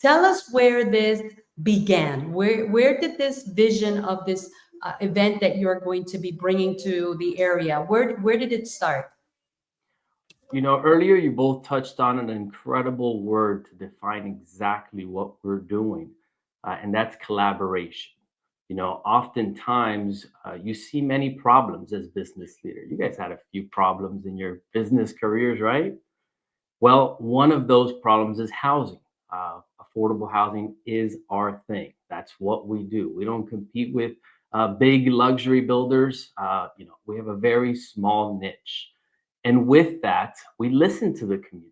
Tell us where this began. Where did this vision of this event that you're going to be bringing to the area, where did it start? Earlier you both touched on an incredible word to define exactly what we're doing, and that's collaboration. Oftentimes you see many problems as business leader. You guys had a few problems in your business careers, right? Well, one of those problems is housing. Affordable housing is our thing. That's what we do. We don't compete with big luxury builders. We have a very small niche. And with that, we listen to the community.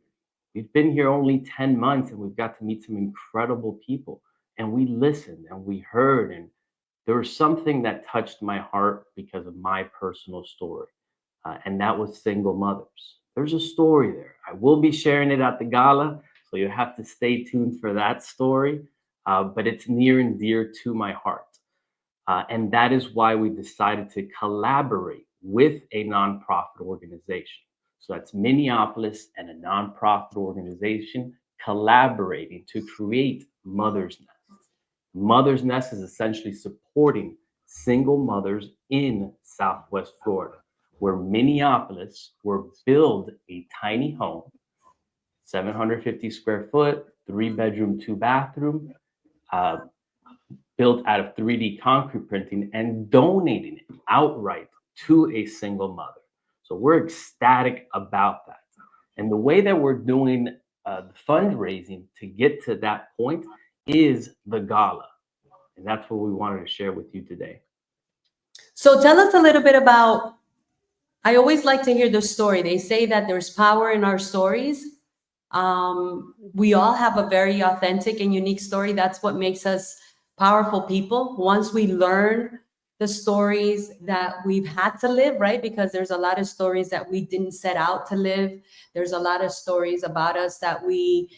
We've been here only 10 months and we've got to meet some incredible people. And we listened and we heard. And there was something that touched my heart because of my personal story, and that was single mothers. There's a story there. I will be sharing it at the gala, so you have to stay tuned for that story. But it's near and dear to my heart. And that is why we decided to collaborate with a nonprofit organization. So that's Minneapolis and a nonprofit organization collaborating to create Mother's Nest. Mother's Nest is essentially supporting single mothers in Southwest Florida, where Minneapolis will build a tiny home, 750 square foot, 3 bedroom, 2 bathroom, uh, built out of 3D concrete printing and donating it outright to a single mother. So we're ecstatic about that. And the way that we're doing the fundraising to get to that point is the gala. And that's what we wanted to share with you today. So tell us a little bit about, I always like to hear the story. They say that there's power in our stories. We all have a very authentic and unique story. That's what makes us powerful people. Once we learn the stories that we've had to live, right? Because there's a lot of stories that we didn't set out to live. There's a lot of stories about us that we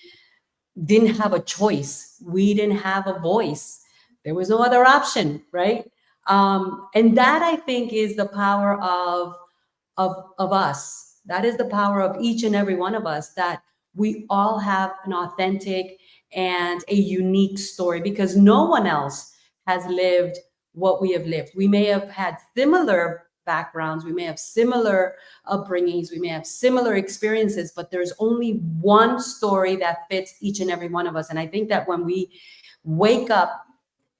didn't have a choice. We didn't have a voice. There was no other option, right? And that I think is the power of us. That is the power of each and every one of us, that we all have an authentic and a unique story, because no one else has lived what we have lived. We may have had similar backgrounds, we may have similar upbringings, we may have similar experiences, but there's only one story that fits each and every one of us. And I think that when we wake up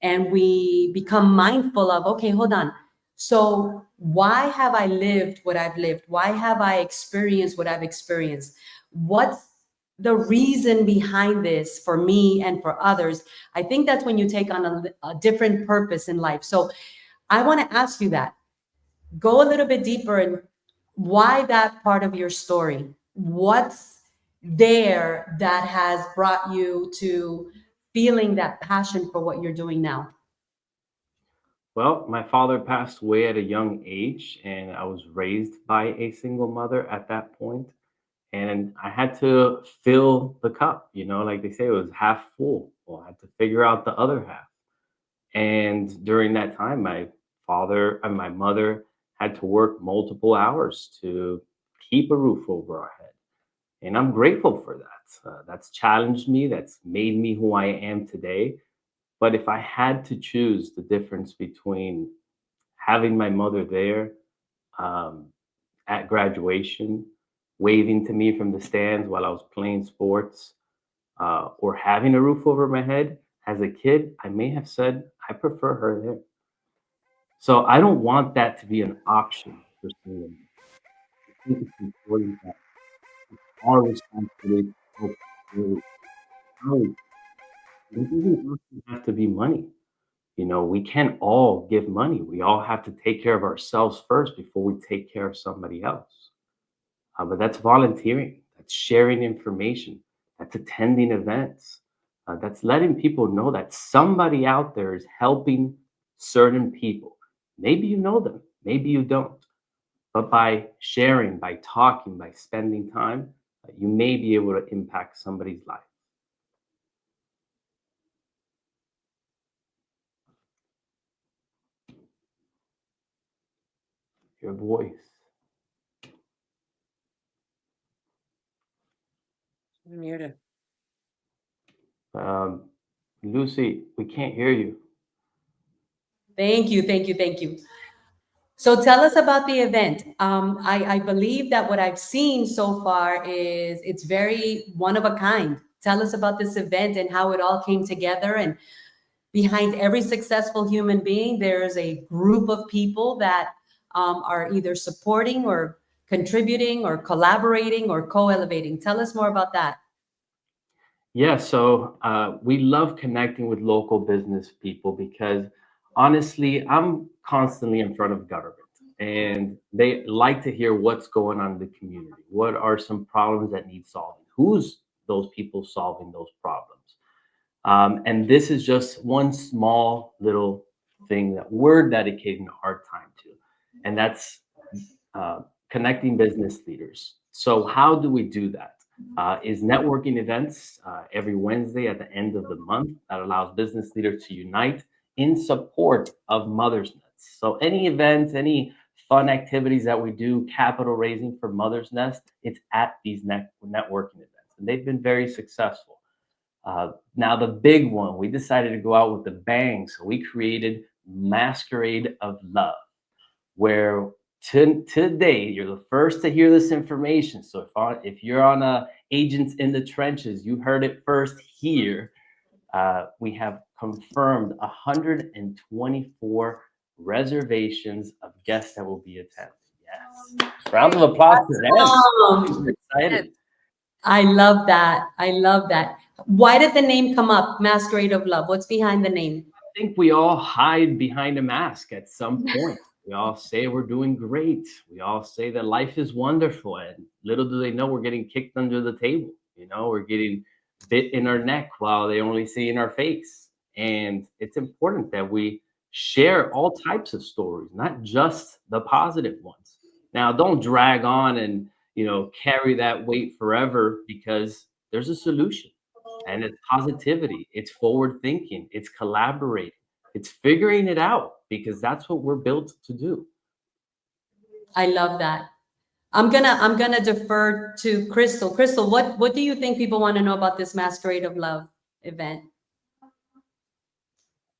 and we become mindful of, okay, hold on, so why have I lived what I've lived? Why have I experienced what I've experienced? What's the reason behind this for me and for others? I think that's when you take on a different purpose in life. So I want to ask you that. Go a little bit deeper in why that part of your story. What's there that has brought you to feeling that passion for what you're doing now? Well, my father passed away at a young age, and I was raised by a single mother at that point. And I had to fill the cup, like they say, it was half full. Well, I had to figure out the other half. And during that time, my father and my mother had to work multiple hours to keep a roof over our head. And I'm grateful for that. That's challenged me, that's made me who I am today. But if I had to choose the difference between having my mother there um, at graduation, waving to me from the stands while I was playing sports, or having a roof over my head as a kid, I may have said, I prefer her there. So I don't want that to be an option for someone. I think it's important that our responsibility to help really out. It doesn't have to be money. We can't all give money. We all have to take care of ourselves first before we take care of somebody else. But that's volunteering, that's sharing information, that's attending events, that's letting people know that somebody out there is helping certain people. Maybe you know them, maybe you don't. But by sharing, by talking, by spending time, you may be able to impact somebody's life. Your voice. Muted. Um, Lucy, we can't hear you. Thank you, thank you, thank you. So tell us about the event. I believe that what I've seen so far is it's very one of a kind. Tell us about this event and how it all came together. And behind every successful human being, there's a group of people that are either supporting or contributing or collaborating or co-elevating. Tell us more about that. Yeah, so we love connecting with local business people because honestly, I'm constantly in front of government and they like to hear what's going on in the community. What are some problems that need solving? Who's those people solving those problems? And this is just one small little thing that we're dedicating our time to, and that's uh, connecting business leaders. So, how do we do that? Is networking events every Wednesday at the end of the month that allows business leaders to unite in support of Mother's Nest. So, any events, any fun activities that we do, capital raising for Mother's Nest, it's at these networking events, and they've been very successful. Now, the big one, we decided to go out with the bang. So we created Masquerade of Love, where today you're the first to hear this information. So if you're on Agents in the Trenches, you heard it first here. We have confirmed 124 reservations of guests that will be attending. Yes. Round of applause to them. Super Yes. excited. I love that. I love that. Why did the name come up? Masquerade of Love. What's behind the name? Think we all hide behind a mask at some point. We all say we're doing great. We all say that life is wonderful. And little do they know we're getting kicked under the table. We're getting bit in our neck while they only see in our face. And it's important that we share all types of stories, not just the positive ones. Now, don't drag on and, carry that weight forever because there's a solution and it's positivity, it's forward thinking, it's collaborating, it's figuring it out because that's what we're built to do. I love that. I'm gonna defer to Crystal. Crystal, what do you think people want to know about this Masquerade of Love event?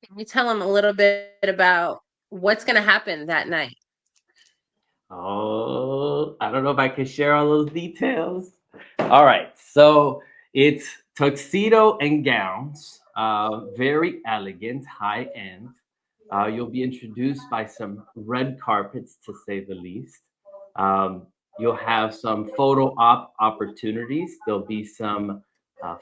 Can you tell them a little bit about what's going to happen that night? Oh, I don't know if I can share all those details. All right, so it's tuxedo and gowns, very elegant, high end. You'll be introduced by some red carpets, to say the least. Um, you'll have some photo op opportunities. There'll be some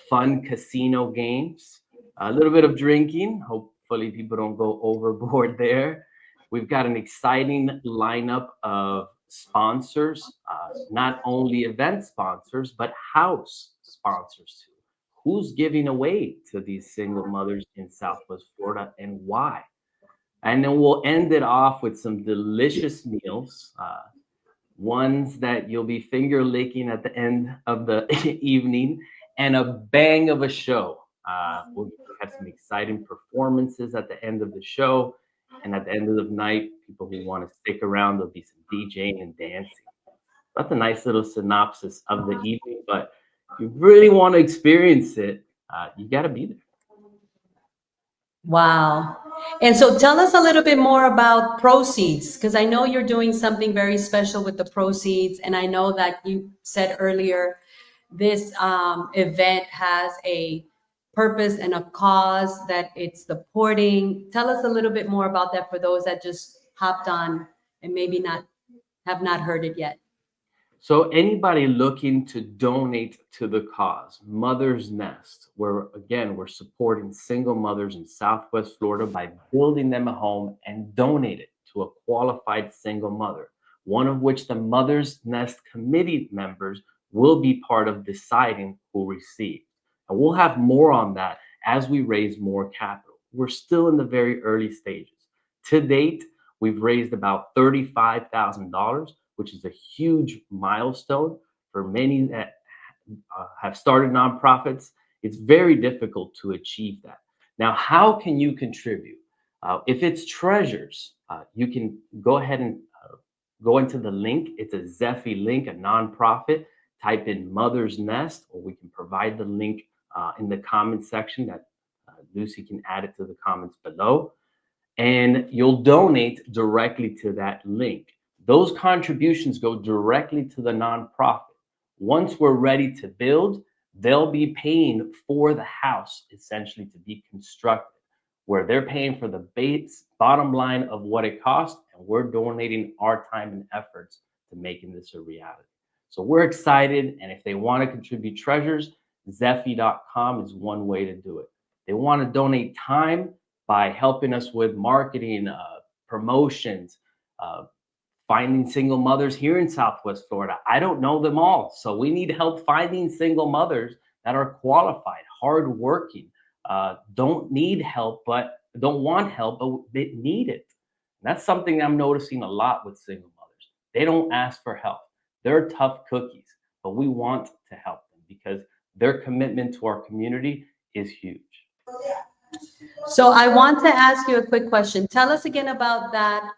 fun casino games, a little bit of drinking. Hopefully, people don't go overboard there. We've got an exciting lineup of sponsors, not only event sponsors, but house sponsors too. Who's giving away to these single mothers in Southwest Florida and why? And then we'll end it off with some delicious meals, ones that you'll be finger licking at the end of the evening, and a bang of a show. We'll have some exciting performances at the end of the show. And at the end of the night, people who want to stick around, there'll be some DJing and dancing. That's a nice little synopsis of the evening. But if you really want to experience it, you got to be there. Wow. And so tell us a little bit more about proceeds, because I know you're doing something very special with the proceeds. And I know that you said earlier this event has a purpose and a cause that it's supporting. Tell us a little bit more about that for those that just hopped on and maybe not have not heard it yet. So anybody looking to donate to the cause, Mother's Nest, where again we're supporting single mothers in Southwest Florida by building them a home and donate it to a qualified single mother, one of which the Mother's Nest committee members will be part of deciding who receives. And we'll have more on that as we raise more capital. We're still in the very early stages. To date, we've raised about $35,000, which is a huge milestone for many that have started nonprofits. It's very difficult to achieve that. Now, how can you contribute? If it's treasures, you can go ahead and go into the link. It's a Zephy link, a nonprofit. Type in Mother's Nest, or we can provide the link in the comments section. That Lucy can add it to the comments below, and you'll donate directly to that link. Those contributions go directly to the nonprofit. Once we're ready to build, they'll be paying for the house essentially to be constructed, where they're paying for the base bottom line of what it costs, and we're donating our time and efforts to making this a reality. So we're excited, and if they want to contribute treasures, Zeffy.com is one way to do it. They want to donate time by helping us with marketing, promotions, finding single mothers here in Southwest Florida. I don't know them all, so we need help finding single mothers that are qualified, hardworking, don't need help, but don't want help, but they need it. And that's something I'm noticing a lot with single mothers. They don't ask for help. They're tough cookies, but we want to help them because their commitment to our community is huge. So I want to ask you a quick question. Tell us again about that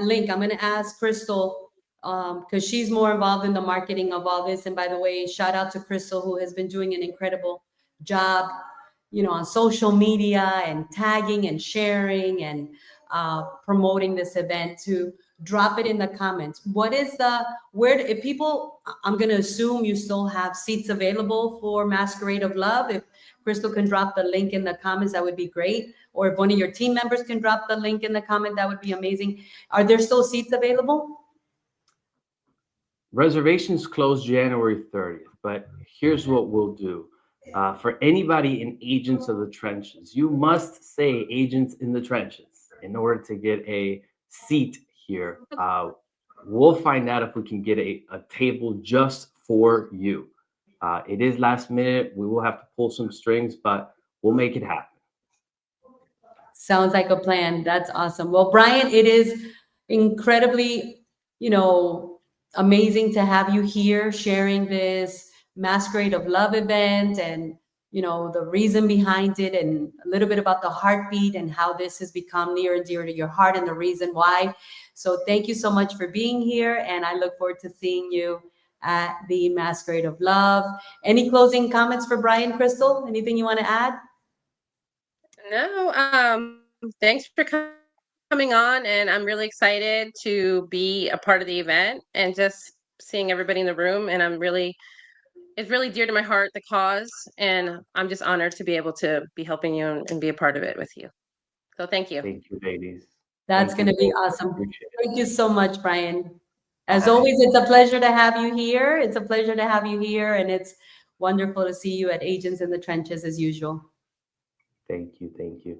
link. I'm going to ask Crystal because she's more involved in the marketing of all this. And by the way, shout out to Crystal, who has been doing an incredible job, on social media and tagging and sharing and promoting this event. To drop it in the comments. What is if people, I'm going to assume you still have seats available for Masquerade of Love. If Crystal can drop the link in the comments, that would be great. Or if one of your team members can drop the link in the comment, that would be amazing. Are there still seats available? Reservations close January 30th, but here's what we'll do. For anybody in Agents of the Trenches, you must say Agents in the Trenches in order to get a seat here. We'll find out if we can get a table just for you. It is last minute. We will have to pull some strings, but we'll make it happen. Sounds like a plan. That's awesome. Well, Brian, it is incredibly, amazing to have you here sharing this Masquerade of Love event and, the reason behind it and a little bit about the heartbeat and how this has become near and dear to your heart and the reason why. So thank you so much for being here. And I look forward to seeing you at the Masquerade of Love. Any closing comments for Brian, Crystal? Anything you want to add? No, thanks for coming on, and I'm really excited to be a part of the event and just seeing everybody in the room. And it's really dear to my heart, the cause, and I'm just honored to be able to be helping you and be a part of it with you. So thank you. Thank you, ladies. That's going to be both. awesome. Appreciate it. Thank you so much, Brian. As always, it's a pleasure to have you here. It's a pleasure to have you here, and it's wonderful to see you at Agents in the Trenches as usual. Thank you. Thank you.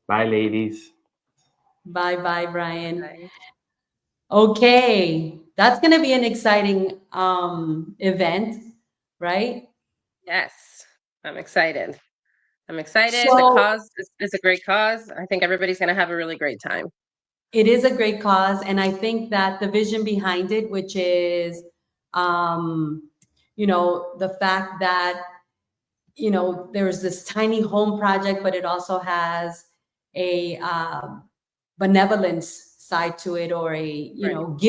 Bye, ladies. Bye, Brian. Bye. Okay, that's going to be an exciting event, right? Yes, I'm excited. The So cause is a great cause. I think everybody's going to have a really great time. it is a great cause, and I think that the vision behind it, which is, the fact that there's this tiny home project, but it also has a benevolence side to it, or a Right. give